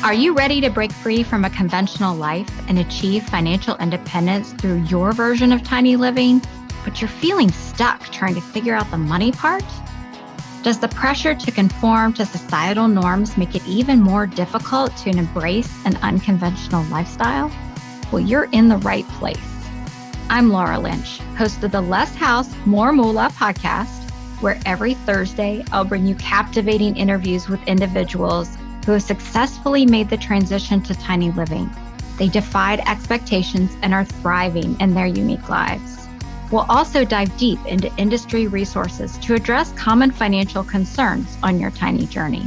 Are you ready to break free from a conventional life and achieve financial independence through your version of tiny living, but you're feeling stuck trying to figure out the money part? Does the pressure to conform to societal norms make it even more difficult to embrace an unconventional lifestyle? Well, you're in the right place. I'm Laura Lynch, host of the Less House, More Moolah podcast, where every Thursday I'll bring you captivating interviews with individuals who have successfully made the transition to tiny living. They defied expectations and are thriving in their unique lives. We'll also dive deep into industry resources to address common financial concerns on your tiny journey.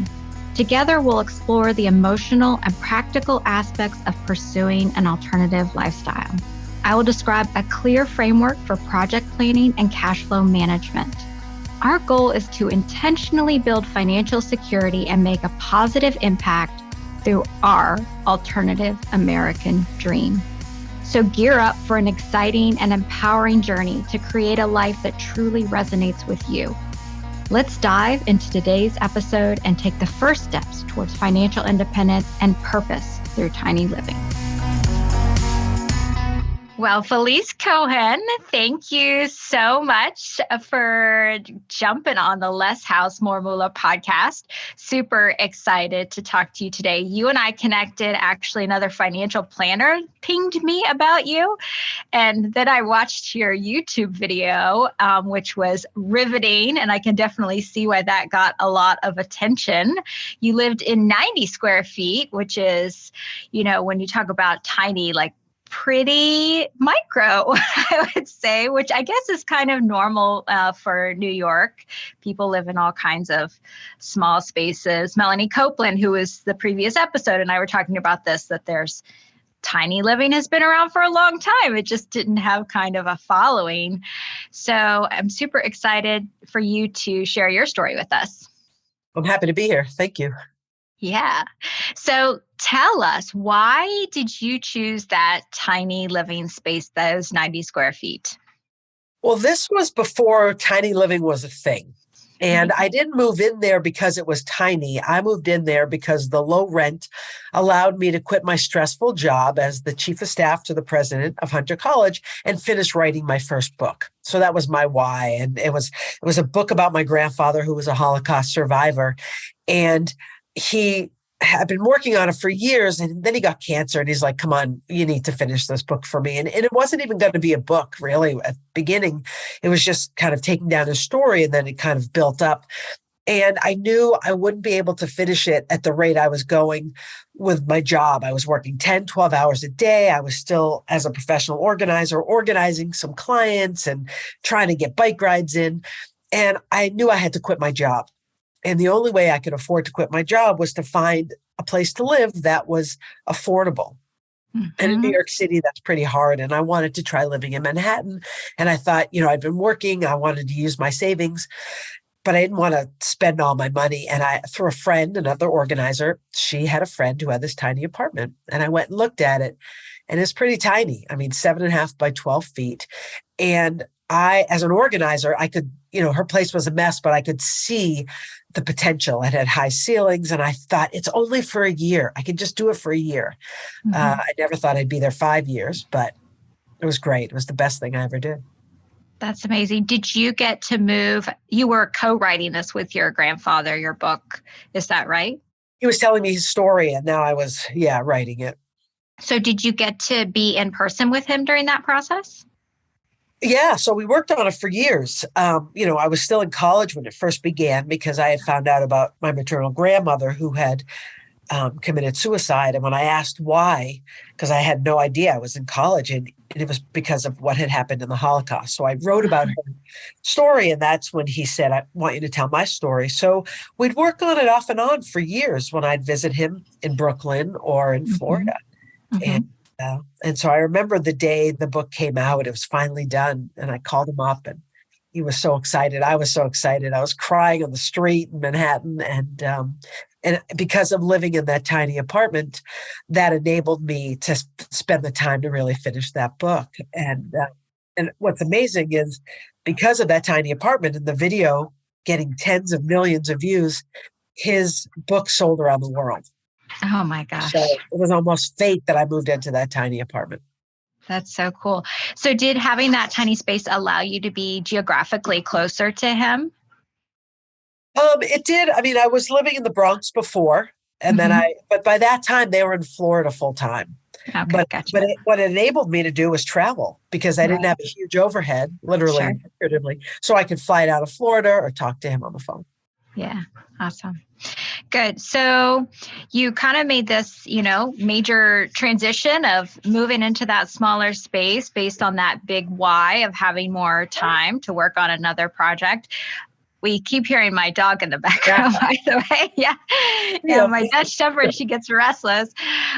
Together, we'll explore the emotional and practical aspects of pursuing an alternative lifestyle. I will describe a clear framework for project planning and cash flow management. Our goal is to intentionally build financial security and make a positive impact through our alternative American dream. So gear up for an exciting and empowering journey to create a life that truly resonates with you. Let's dive into today's episode and take the first steps towards financial independence and purpose through tiny living. Well, Felice Cohen, thank you so much for jumping on the Less House, More Moolah podcast. Super excited to talk to you today. You and I connected, actually, another financial planner pinged me about you. And then I watched your YouTube video, which was riveting. And I can definitely see why that got a lot of attention. You lived in 90 square feet, which is, when you talk about tiny, like pretty micro, I would say, which I guess is kind of normal for New York. People live in all kinds of small spaces. Melanie Copeland, who was the previous episode, and I were talking about this, that there's tiny living has been around for a long time. It just didn't have kind of a following. So I'm super excited for you to share your story with us. I'm happy to be here. Thank you. Yeah. So tell us, why did you choose that tiny living space, those 90 square feet? Well, this was before tiny living was a thing. And I didn't move in there because it was tiny. I moved in there because the low rent allowed me to quit my stressful job as the chief of staff to the president of Hunter College and finish writing my first book. So that was my why. And it was a book about my grandfather, who was a Holocaust survivor. And he had been working on it for years, and then he got cancer, and he's like, come on, you need to finish this book for me. And it wasn't even going to be a book, really, at the beginning. It was just kind of taking down his story, and then it kind of built up. And I knew I wouldn't be able to finish it at the rate I was going with my job. I was working 10, 12 hours a day. I was still, as a professional organizer, organizing some clients and trying to get bike rides in. And I knew I had to quit my job. And the only way I could afford to quit my job was to find a place to live that was affordable. Mm-hmm. And in New York City, that's pretty hard. And I wanted to try living in Manhattan. And I thought, I'd been working. I wanted to use my savings, but I didn't want to spend all my money. And through a friend, another organizer, she had a friend who had this tiny apartment. And I went and looked at it. And it's pretty tiny. 7.5 by 12 feet. And I, as an organizer, I could, her place was a mess, but I could see the potential. It had high ceilings, and I thought, it's only for a year. I could just do it for a year. Mm-hmm. I never thought I'd be there 5 years, but it was great. It was the best thing I ever did. That's amazing. Did you get to move? You were co-writing this with your grandfather, your book. Is that right? He was telling me his story, and now I was, writing it. So did you get to be in person with him during that process? Yeah. So we worked on it for years. I was still in college when it first began because I had found out about my maternal grandmother who had committed suicide. And when I asked why, because I had no idea, I was in college, and it was because of what had happened in the Holocaust. So I wrote about her story, and that's when he said, I want you to tell my story. So we'd work on it off and on for years when I'd visit him in Brooklyn or in Florida. Mm-hmm. And so I remember the day the book came out, it was finally done. And I called him up, and he was so excited. I was so excited. I was crying on the street in Manhattan. And because of living in that tiny apartment, that enabled me to spend the time to really finish that book. And what's amazing is because of that tiny apartment and the video getting tens of millions of views, his book sold around the world. Oh my So gosh. it was almost fate that I moved into that tiny apartment. That's so cool. So did having that tiny space allow you to be geographically closer to him? It did. I mean, I was living in the Bronx before, and then Hmm. but by that time they were in Florida full time. Okay, But gotcha. what it enabled me to do was travel because I didn't Right. have a huge overhead, literally Sure. and figuratively, so I could fly out of Florida or talk to him on the phone. Yeah. Awesome. Good. So you kind of made this, major transition of moving into that smaller space based on that big why of having more time to work on another project. We keep hearing my dog in the Yeah, background, by the way. Yeah. yeah, And my Dutch Shepherd, she gets restless.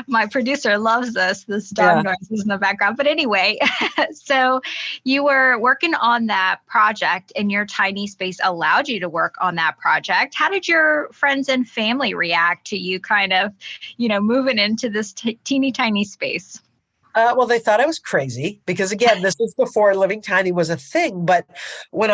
My producer loves this dog yeah. noise is in the background. But anyway, so you were working on that project and your tiny space allowed you to work on that project. How did your friends and family react to you kind of, moving into this teeny tiny space? Well, they thought I was crazy because, again, this was before living tiny was a thing. But when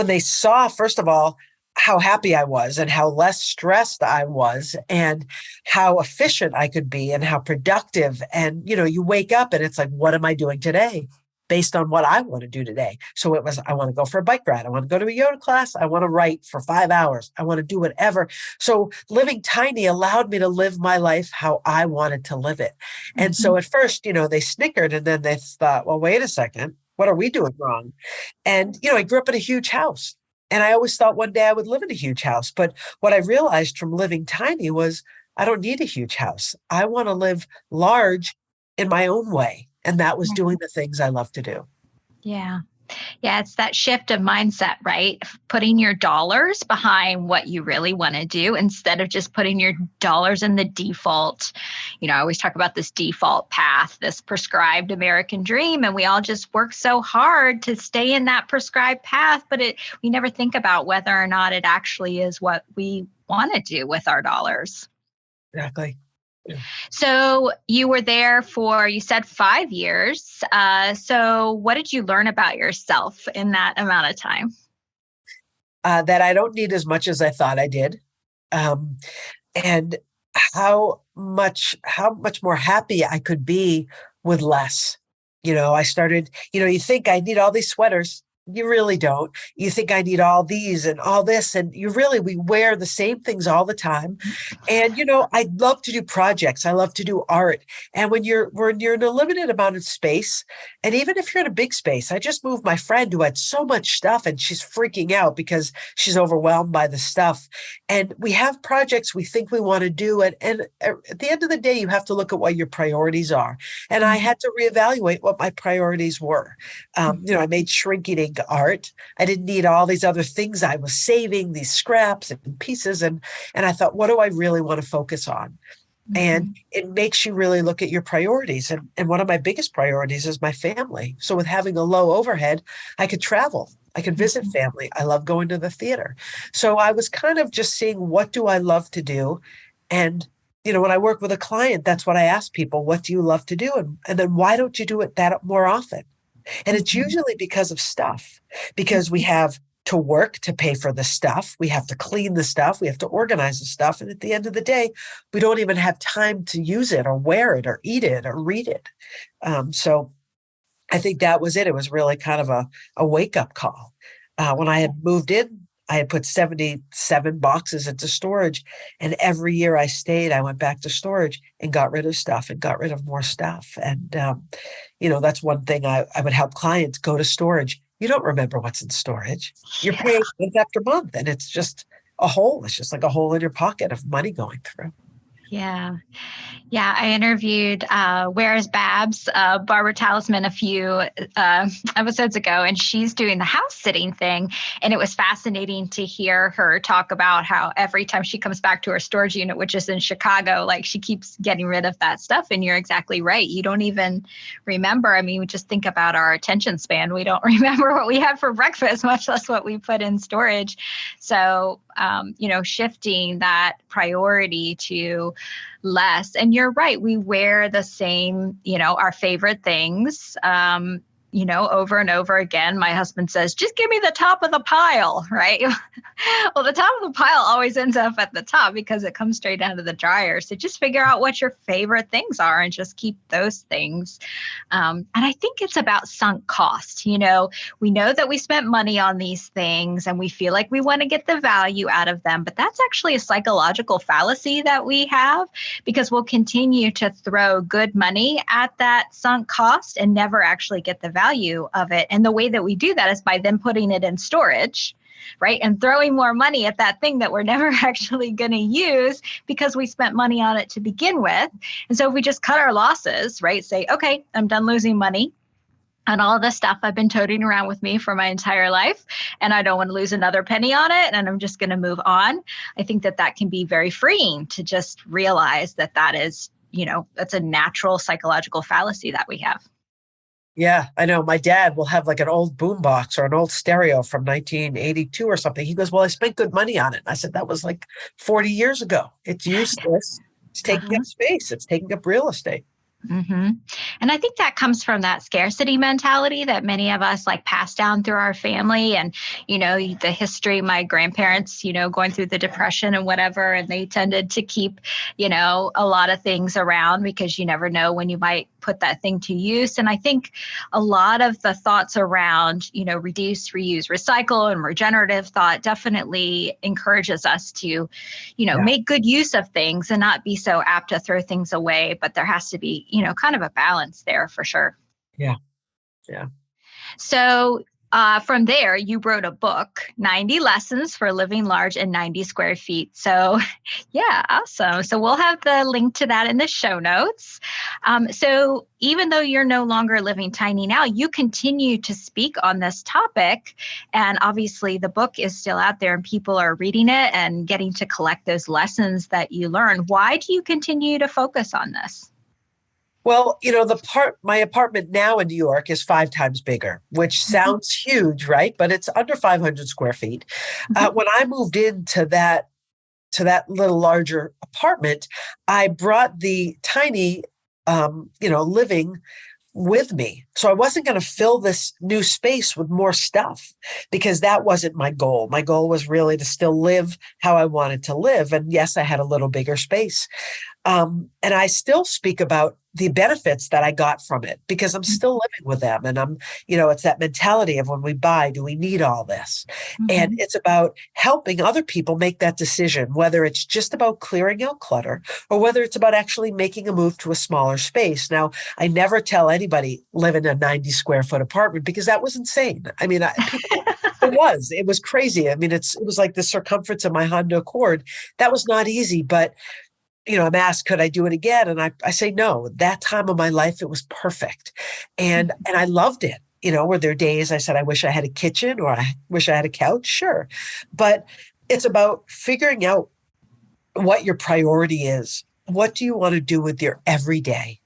they saw, first of all, how happy I was and how less stressed I was and how efficient I could be and how productive. And, you wake up and it's like, what am I doing today? Based on what I want to do today. So it was, I want to go for a bike ride. I want to go to a yoga class. I want to write for 5 hours. I want to do whatever. So living tiny allowed me to live my life how I wanted to live it. And Mhm. so at first, they snickered and then they thought, well, wait a second, what are we doing wrong? And, I grew up in a huge house and I always thought one day I would live in a huge house. But what I realized from living tiny was I don't need a huge house. I want to live large in my own way. And that was doing the things I love to do. Yeah. Yeah, it's that shift of mindset, right? Putting your dollars behind what you really want to do instead of just putting your dollars in the default. I always talk about this default path, this prescribed American dream, and we all just work so hard to stay in that prescribed path, but we never think about whether or not it actually is what we want to do with our dollars. Exactly. Yeah. So you were there for, you said 5 years. So what did you learn about yourself in that amount of time? That I don't need as much as I thought I did. Um, and how much more happy I could be with less. I started, you think I need all these sweaters. You really don't. You think I need all these and all this, and we wear the same things all the time. And I love to do projects. I love to do art. And when you're in a limited amount of space, and even if you're in a big space, I just moved my friend who had so much stuff and she's freaking out because she's overwhelmed by the stuff. And we have projects we think we want to do. And at the end of the day, you have to look at what your priorities are. And I had to reevaluate what my priorities were. I made shrinking ink art. I didn't need all these other things I was saving, these scraps and pieces. And I thought, what do I really want to focus on? And Mhm. it makes you really look at your priorities. And one of my biggest priorities is my family. So with having a low overhead, I could travel. I could visit Mhm. family. I love going to the theater. So I was kind of just seeing what do I love to do? And, when I work with a client, that's what I ask people, what do you love to do? And then why don't you do it that more often? And it's Mhm. usually because of stuff, because we have to work to pay for the stuff. We have to clean the stuff. We have to organize the stuff. And at the end of the day, we don't even have time to use it or wear it or eat it or read it. So I think that was it. It was really kind of a wake up call. When I had moved in, I had put 77 boxes into storage. And every year I stayed, I went back to storage and got rid of stuff and got rid of more stuff. And, that's one thing I would help clients go to storage. You don't remember what's in storage. You're Yeah. paying month after month, and it's just a hole. It's just like a hole in your pocket of money going through. Yeah. Yeah, I interviewed Where's Babs, Barbara Talisman, a few episodes ago, and she's doing the house sitting thing. And it was fascinating to hear her talk about how every time she comes back to her storage unit, which is in Chicago, like she keeps getting rid of that stuff. And you're exactly right. You don't even remember. I mean, we just think about our attention span. We don't remember what we had for breakfast, much less what we put in storage. So, shifting that priority to less. And you're right. We wear the same, our favorite things. over and over again, my husband says, just give me the top of the pile, right? Well, the top of the pile always ends up at the top because it comes straight out of the dryer. So just figure out what your favorite things are and just keep those things. And I think it's about sunk cost. We know that we spent money on these things and we feel like we want to get the value out of them, but that's actually a psychological fallacy that we have because we'll continue to throw good money at that sunk cost and never actually get the value of it. And the way that we do that is by then putting it in storage, right? And throwing more money at that thing that we're never actually going to use because we spent money on it to begin with. And so if we just cut our losses, right? Say, okay, I'm done losing money on all of this stuff I've been toting around with me for my entire life, and I don't want to lose another penny on it, and I'm just going to move on. I think that can be very freeing to just realize that is, that's a natural psychological fallacy that we have. Yeah, I know. My dad will have like an old boombox or an old stereo from 1982 or something. He goes, well, I spent good money on it. And I said, that was like 40 years ago. It's useless. It's taking up space. It's taking up real estate. Mm-hmm. And I think that comes from that scarcity mentality that many of us pass down through our family and, the history, my grandparents, going through the Depression and whatever, and they tended to keep, a lot of things around because you never know when you might put that thing to use. And I think a lot of the thoughts around, reduce, reuse, recycle and regenerative thought definitely encourages us to, make good use of things and not be so apt to throw things away. But there has to be, kind of a balance there for sure. Yeah. Yeah. So from there, you wrote a book, 90 Lessons for Living Large in 90 Square Feet. So yeah, awesome. So we'll have the link to that in the show notes. So even though you're no longer living tiny now, you continue to speak on this topic. And obviously the book is still out there and people are reading it and getting to collect those lessons that you learn. Why do you continue to focus on this? Well, my apartment now in New York is 5 times bigger, which sounds huge, right? But it's under 500 square feet. When I moved into that little larger apartment, I brought the tiny, living with me. So I wasn't going to fill this new space with more stuff because that wasn't my goal. My goal was really to still live how I wanted to live. And yes, I had a little bigger space. And I still speak about the benefits that I got from it because I'm still living with them. And it's that mentality of when we buy, do we need all this? Mm-hmm. And it's about helping other people make that decision, whether it's just about clearing out clutter or whether it's about actually making a move to a smaller space. Now, I never tell anybody live in a 90 square foot apartment because that was insane. I mean, it was crazy. I mean, it was like the circumference of my Honda Accord. That was not easy, but I'm asked, could I do it again? And I say, no, that time of my life, it was perfect. And I loved it. Were there days I said, I wish I had a kitchen or I wish I had a couch? Sure. But it's about figuring out what your priority is. What do you want to do with your everyday?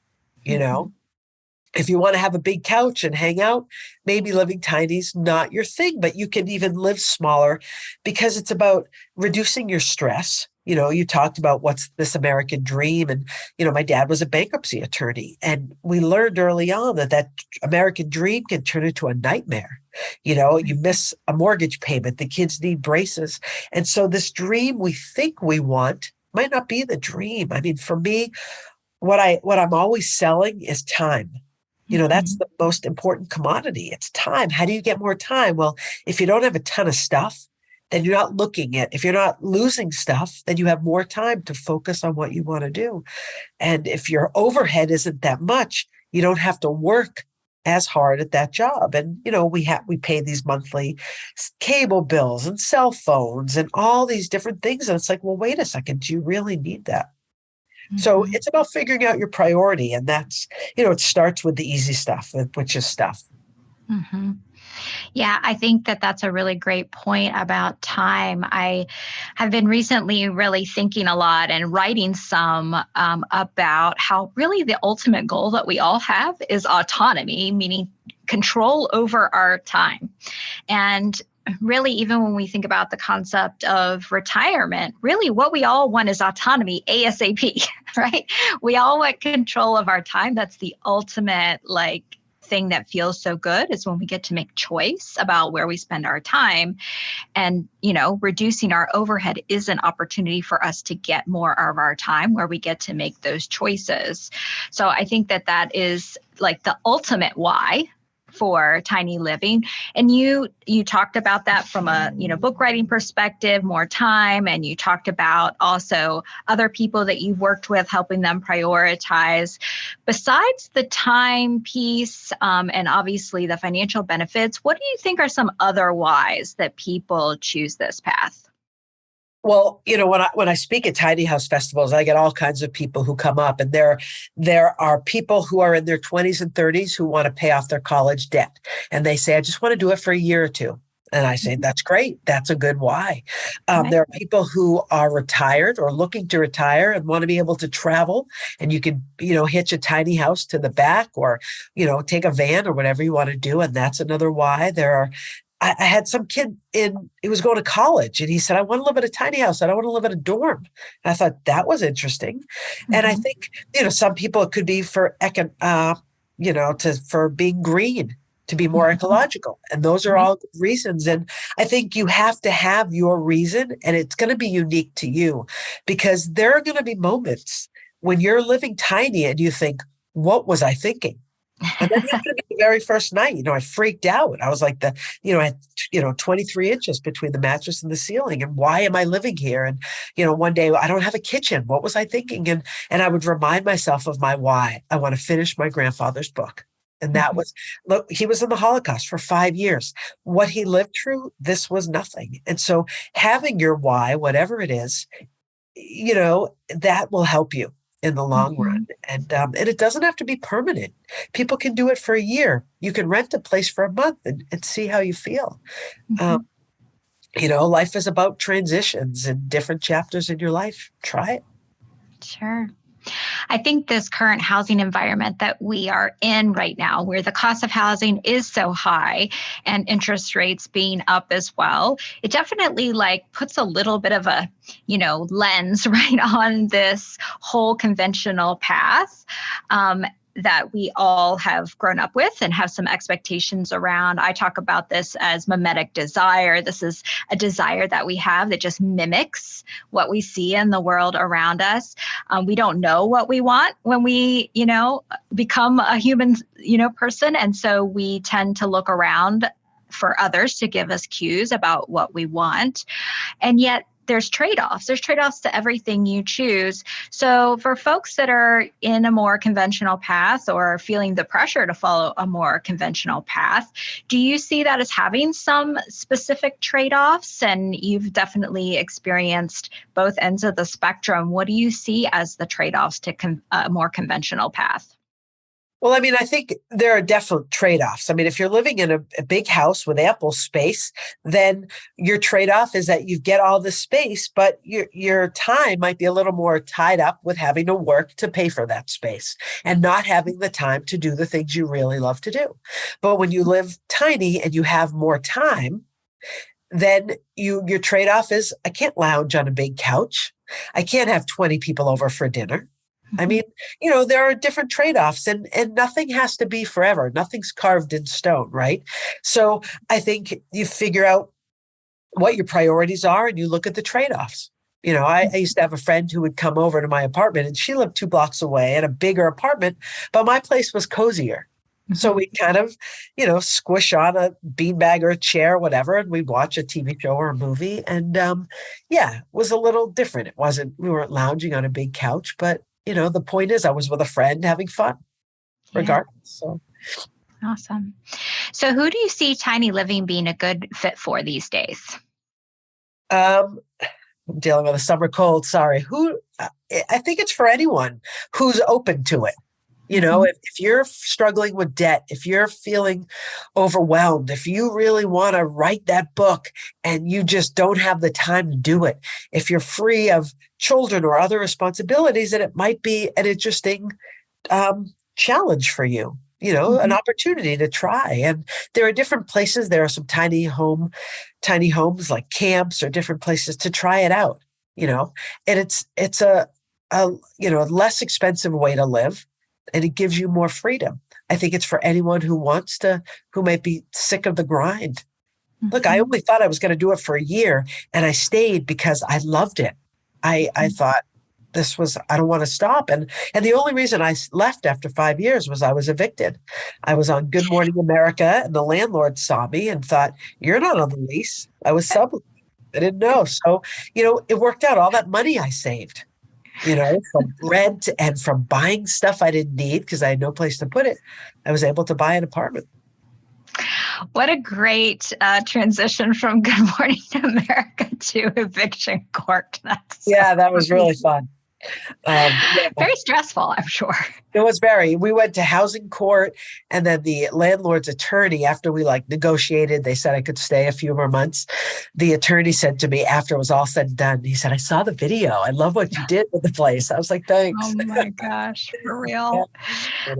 If you want to have a big couch and hang out, maybe living tiny is not your thing, but you can even live smaller because it's about reducing your stress. You talked about what's this American dream. And, my dad was a bankruptcy attorney. And we learned early on that American dream can turn into a nightmare. You miss a mortgage payment, the kids need braces. And so this dream we think we want might not be the dream. I mean, for me, what I'm always selling is time. That's the most important commodity. It's time. How do you get more time? Well, if you don't have a ton of stuff, then you're not looking at, if you're not losing stuff, then you have more time to focus on what you want to do. And if your overhead isn't that much, you don't have to work as hard at that job. And, we pay these monthly cable bills and cell phones and all these different things. And it's like, well, wait a second, do you really need that? Mm-hmm. So it's about figuring out your priority. And that's, it starts with the easy stuff, which is stuff. Mm-hmm. Yeah, I think that's a really great point about time. I have been recently really thinking a lot and writing some about how really the ultimate goal that we all have is autonomy, meaning control over our time. And really, even when we think about the concept of retirement, really what we all want is autonomy ASAP, right? We all want control of our time. That's the ultimate thing that feels so good is when we get to make choice about where we spend our time. And, reducing our overhead is an opportunity for us to get more of our time where we get to make those choices. So I think that is like the ultimate why for tiny living. And you talked about that from a book writing perspective, more time, and you talked about also other people that you've worked with, helping them prioritize. Besides the time piece, and obviously the financial benefits, what do you think are some other whys that people choose this path? Well, when I speak at tiny house festivals, I get all kinds of people who come up, and there are people who are in their 20s and 30s who want to pay off their college debt, and they say, "I just want to do it for a year or two." And I say, "That's great. That's a good why." Right. There are people who are retired or looking to retire and want to be able to travel, and you can, hitch a tiny house to the back, or, take a van or whatever you want to do, and that's another why. I had some kid he was going to college, and he said, "I want to live in a tiny house. I don't want to live in a dorm." And I thought that was interesting. And I think, some people, it could be for, for being green, to be more ecological. And those are all good reasons. And I think you have to have your reason, and it's going to be unique to you, because there are going to be moments when you're living tiny and you think, what was I thinking? And then after the very first night, I freaked out. I was like, I had, 23 inches between the mattress and the ceiling. And why am I living here? And, one day I don't have a kitchen. What was I thinking? And I would remind myself of my why. I want to finish my grandfather's book. And that was, look, he was in the Holocaust for 5 years. What he lived through, this was nothing. And so having your why, whatever it is, that will help you in the long run. And it doesn't have to be permanent. People can do it for a year. You can rent a place for a month and see how you feel. Life is about transitions and different chapters in your life. Try it. Sure. I think this current housing environment that we are in right now, where the cost of housing is so high and interest rates being up as well, it definitely puts a little bit of a, lens right on this whole conventional path. That we all have grown up with and have some expectations around. I talk about this as mimetic desire. This is a desire that we have that just mimics what we see in the world around us. We don't know what we want when we, become a human, person. And so we tend to look around for others to give us cues about what we want. And yet, there's trade-offs. There's trade-offs to everything you choose. So for folks that are in a more conventional path or feeling the pressure to follow a more conventional path, do you see that as having some specific trade-offs? And you've definitely experienced both ends of the spectrum. What do you see as the trade-offs to a more conventional path? Well, I think there are definite trade-offs. If you're living in a big house with ample space, then your trade-off is that you get all the space, but your time might be a little more tied up with having to work to pay for that space and not having the time to do the things you really love to do. But when you live tiny and you have more time, then your trade-off is, I can't lounge on a big couch. I can't have 20 people over for dinner. There are different trade-offs, and nothing has to be forever. Nothing's carved in stone, right? So I think you figure out what your priorities are and you look at the trade-offs. I used to have a friend who would come over to my apartment, and she lived 2 blocks away in a bigger apartment, but my place was cozier. So we kind of, squish on a beanbag or a chair, or whatever, and we'd watch a TV show or a movie. And it was a little different. We weren't lounging on a big couch, but the point is I was with a friend having fun regardless. So Awesome. So who do you see tiny living being a good fit for these days? I'm dealing with a summer cold. Sorry. I think it's for anyone who's open to it. If you're struggling with debt, if you're feeling overwhelmed, if you really want to write that book and you just don't have the time to do it, if you're free of children or other responsibilities, then it might be an interesting challenge for you, an opportunity to try. And there are different places. There are some tiny homes like camps or different places to try it out, and it's a less expensive way to live. And it gives you more freedom. I think it's for anyone who might be sick of the grind. Look, I Mhm. only thought I was going to do it for a year, and I stayed because I loved it. I thought I don't want to stop. And the only reason left after 5 years was I was evicted. I was on Good Morning America, and the landlord saw me and thought, "You're not on the lease." I was subleased. I didn't know. So, it worked out. All that money I saved, from rent and from buying stuff I didn't need because I had no place to put it. I was able to buy an apartment. What a great transition from Good Morning America to eviction court. That's so Yeah, that was funny. really fun. Yeah. Very stressful, I'm sure. It was we went to housing court, and then the landlord's attorney, after we negotiated, they said I could stay a few more months. The attorney said to me after it was all said and done, he said, "I saw the video. I love what you did with the place." I was like, Oh "Thanks." my gosh, for Yeah. real.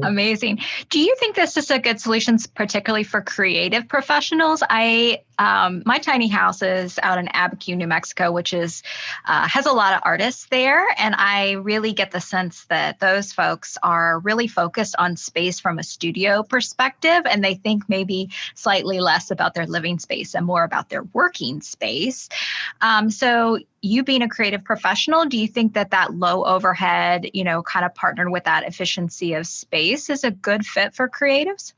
Amazing. Do you think this is a good solution, particularly for creative professionals? My tiny house is out in Abiquiu, New Mexico, which has a lot of artists there, and I really get the sense that those folks are really focused on space from a studio perspective, and they think maybe slightly less about their living space and more about their working space. So you being a creative professional, do you think that low overhead, kind of partnered with that efficiency of space is a good fit for creatives?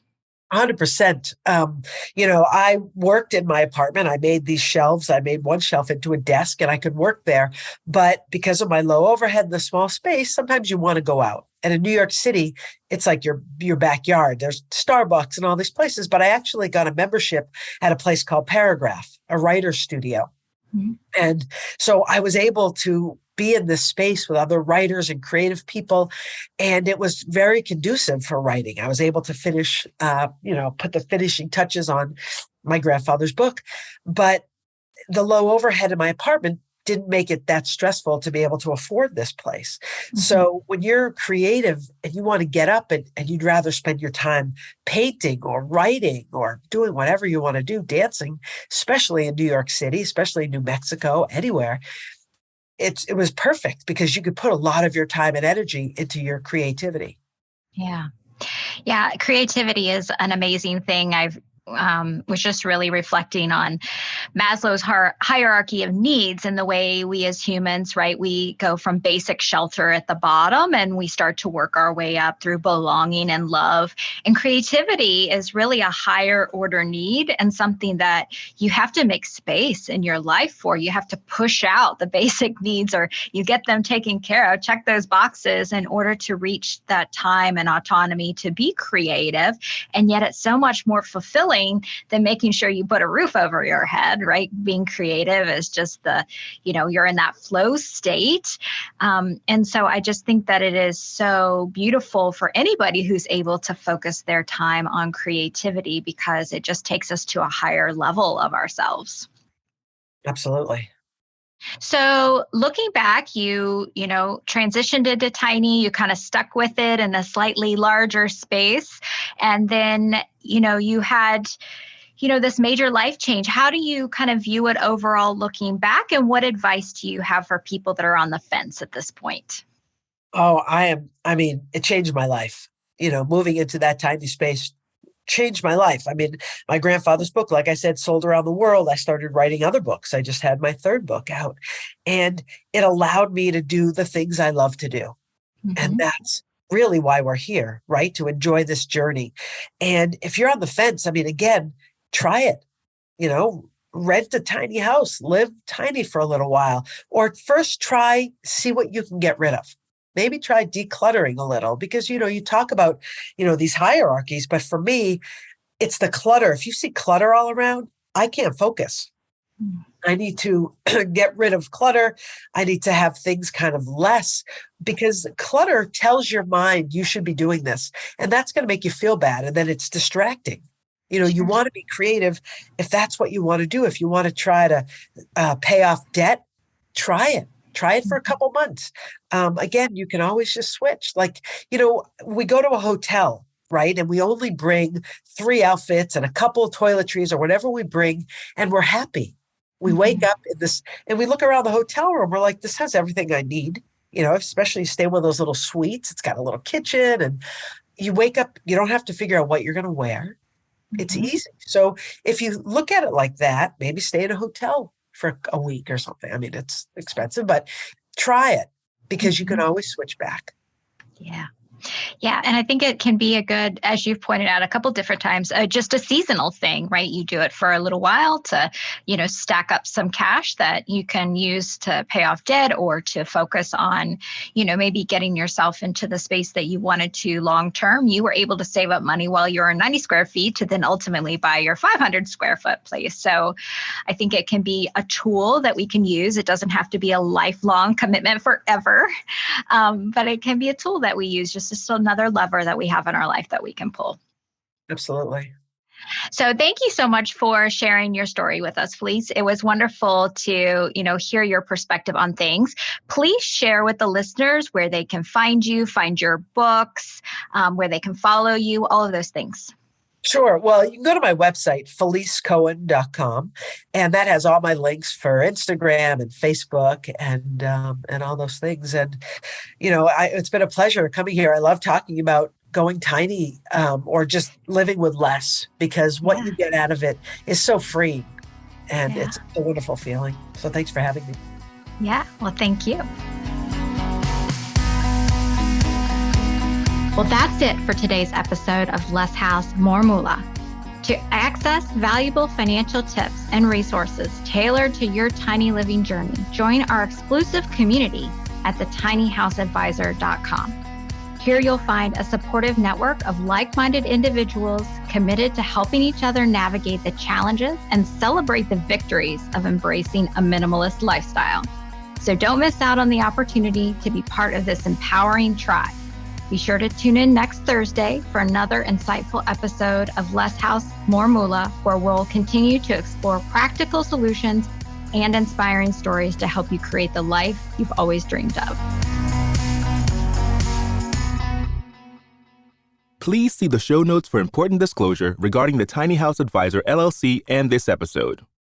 100%. I worked in my apartment. I made these shelves. I made one shelf into a desk and I could work there. But because of my low overhead and the small space, sometimes you want to go out. And in New York City, it's like your backyard. There's Starbucks and all these places. But I actually got a membership at a place called Paragraph, a writer's studio. Mm-hmm. And so I was able to be in this space with other writers and creative people. And it was very conducive for writing. I was able to finish, put the finishing touches on my grandfather's book. But the low overhead in my apartment didn't make it that stressful to be able to afford this place. Mm-hmm. So when you're creative and you want to get up and you'd rather spend your time painting or writing or doing whatever you want to do, dancing, especially in New York City, especially in New Mexico, anywhere, it was perfect because you could put a lot of your time and energy into your creativity. Yeah. Yeah. Creativity is an amazing thing. I've was just really reflecting on Maslow's hierarchy of needs and the way we as humans, right, we go from basic shelter at the bottom and we start to work our way up through belonging and love. And creativity is really a higher order need and something that you have to make space in your life for. You have to push out the basic needs or you get them taken care of, check those boxes in order to reach that time and autonomy to be creative. And yet it's so much more fulfilling than making sure you put a roof over your head, right? Being creative is just you're in that flow state. And so I just think that it is so beautiful for anybody who's able to focus their time on creativity because it just takes us to a higher level of ourselves. Absolutely. So looking back, you transitioned into tiny, you kind of stuck with it in a slightly larger space. And then, you had, this major life change. How do you kind of view it overall looking back? And what advice do you have for people that are on the fence at this point? Oh, it changed my life. Moving into that tiny space changed my life. I mean, my grandfather's book, like I said, sold around the world. I started writing other books. I just had my third book out, and it allowed me to do the things I love to do. And Mm-hmm. that's really why we're here, right? To enjoy this journey. And if you're on the fence, again, try it, rent a tiny house, live tiny for a little while, or first see what you can get rid of. Maybe try decluttering a little because, you talk about, these hierarchies, but for me, it's the clutter. If you see clutter all around, I can't focus. I need to get rid of clutter. I need to have things kind of less because clutter tells your mind you should be doing this. And that's going to make you feel bad. And then it's distracting. You want to be creative if that's what you want to do. If you want to try to pay off debt, try it. Try it for a couple months. Again, you can always just switch. We go to a hotel, right? And we only bring 3 outfits and a couple of toiletries or whatever we bring, and we're happy. We wake up in this and we look around the hotel room. We're like, this has everything I need, especially stay in one of those little suites. It's got a little kitchen and you wake up, you don't have to figure out what you're going to wear. It's Mhm. easy. So if you look at it like that, maybe stay in a hotel for a week or something. I mean, it's expensive, but try it because you can Mhm. always switch back. Yeah. Yeah. And I think it can be a good, as you've pointed out a couple different times, just a seasonal thing, right? You do it for a little while to, stack up some cash that you can use to pay off debt or to focus on, maybe getting yourself into the space that you wanted to long term. You were able to save up money while you're in 90 square feet to then ultimately buy your 500 square foot place. So I think it can be a tool that we can use. It doesn't have to be a lifelong commitment forever. But it can be a tool that we use, just another lever that we have in our life that we can pull. Absolutely. So thank you so much for sharing your story with us, Felice. It was wonderful to, hear your perspective on things. Please share with the listeners where they can find you, find your books, where they can follow you, all of those things. Sure. Well, you can go to my website, felicecohen.com, and that has all my links for Instagram and Facebook and all those things. And, it's been a pleasure coming here. I love talking about going tiny or just living with less because what Yeah. you get out of it is so free and Yeah. it's a wonderful feeling. So thanks for having me. Yeah. Well, thank you. Well, that's it for today's episode of Less House, More Moolah. To access valuable financial tips and resources tailored to your tiny living journey, join our exclusive community at thetiniehouseadvisor.com. Here you'll find a supportive network of like-minded individuals committed to helping each other navigate the challenges and celebrate the victories of embracing a minimalist lifestyle. So don't miss out on the opportunity to be part of this empowering tribe. Be sure to tune in next Thursday for another insightful episode of Less House, More Moolah, where we'll continue to explore practical solutions and inspiring stories to help you create the life you've always dreamed of. Please see the show notes for important disclosure regarding the Tiny House Advisor LLC and this episode.